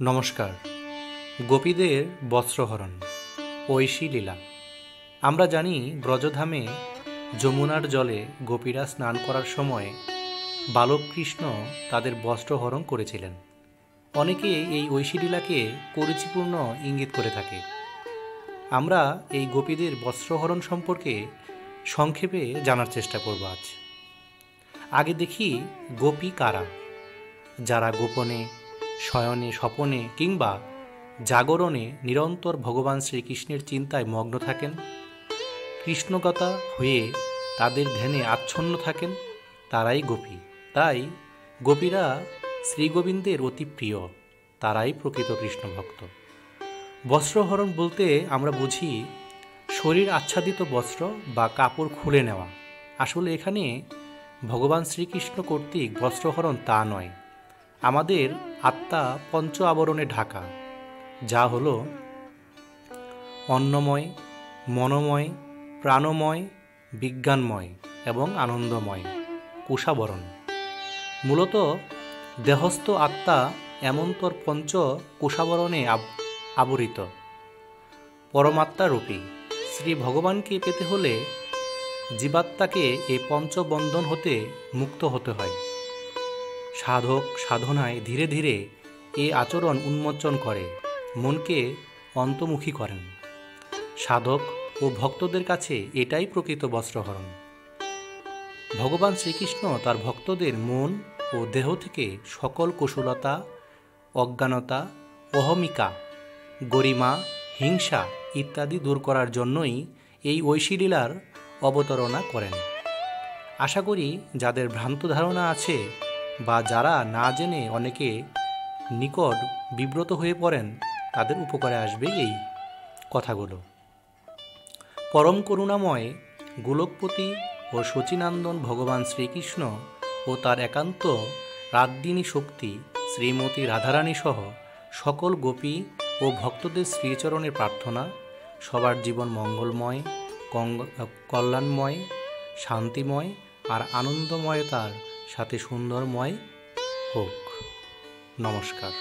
নমস্কার। গোপীদের বস্ত্রহরণ ঐশী লীলা। আমরা জানি ব্রজধামে যমুনার জলে গোপীরা স্নান করার সময় বালক কৃষ্ণ তাদের বস্ত্রহরণ করেছিলেন। অনেকে এই ঐশী লীলাকে কুরুচিপূর্ণ ইঙ্গিত করে থাকে। আমরা এই গোপীদের বস্ত্রহরণ সম্পর্কে সংক্ষেপে জানার চেষ্টা করব আজ। আগে দেখি গোপী কারা। যারা গোপনে, শয়নে, স্বপনে কিংবা জাগরণে নিরন্তর ভগবান শ্রীকৃষ্ণের চিন্তায় মগ্ন থাকেন, কৃষ্ণগতা হয়ে তাদের ধ্যানে আচ্ছন্ন থাকেন, তারাই গোপী। তাই গোপীরা শ্রীগোবিন্দের অতি প্রিয়, তারাই প্রকৃত কৃষ্ণ ভক্ত। বস্ত্রহরণ বলতে আমরা বুঝি শরীর আচ্ছাদিত বস্ত্র বা কাপড় খুলে নেওয়া। আসলে এখানে ভগবান শ্রীকৃষ্ণ কর্তৃক বস্ত্রহরণ তা নয়। আমাদের আত্মা পঞ্চ আবরণে ঢাকা, যা হল অন্নময়, মনোময়, প্রাণময়, বিজ্ঞানময় এবং আনন্দময় কুশাবরণ। মূলত দেহস্থ আত্মা এমন্তর পঞ্চ কুশাবরণে আবরিত পরমাত্মারূপী। শ্রী ভগবানকে পেতে হলে জীবাত্মাকে এই পঞ্চবন্ধন হতে মুক্ত হতে হয়। সাধক সাধনায় ধীরে ধীরে এই আচরণ উন্মোচন করে মনকে অন্তর্মুখী করেন। সাধক ও ভক্তদের কাছে এটাই প্রকৃত বস্ত্রহরণ। ভগবান শ্রীকৃষ্ণ তার ভক্তদের মন ও দেহ থেকে সকল কুশলতা, অজ্ঞানতা, অহমিকা, গরিমা, হিংসা ইত্যাদি দূর করার জন্যই এই ঐশী লীলার অবতারণা করেন। আশা করি যাদের ভ্রান্ত ধারণা আছে বা যারা না জেনে অনেকে নিকট বিব্রত হয়ে পড়েন, তাদের উপকারে আসবে এই কথাগুলো। পরম করুণাময় গোলকপতি ও শচীনন্দন ভগবান শ্রীকৃষ্ণ ও তার একান্ত রাগদিনী শক্তি শ্রীমতী রাধারানী সহ সকল গোপী ও ভক্তদের শ্রীচরণের প্রার্থনা সবার জীবন মঙ্গলময়, কল্যাণময়, শান্তিময় আর আনন্দময়তার সাথে সুন্দরময় হোক। নমস্কার।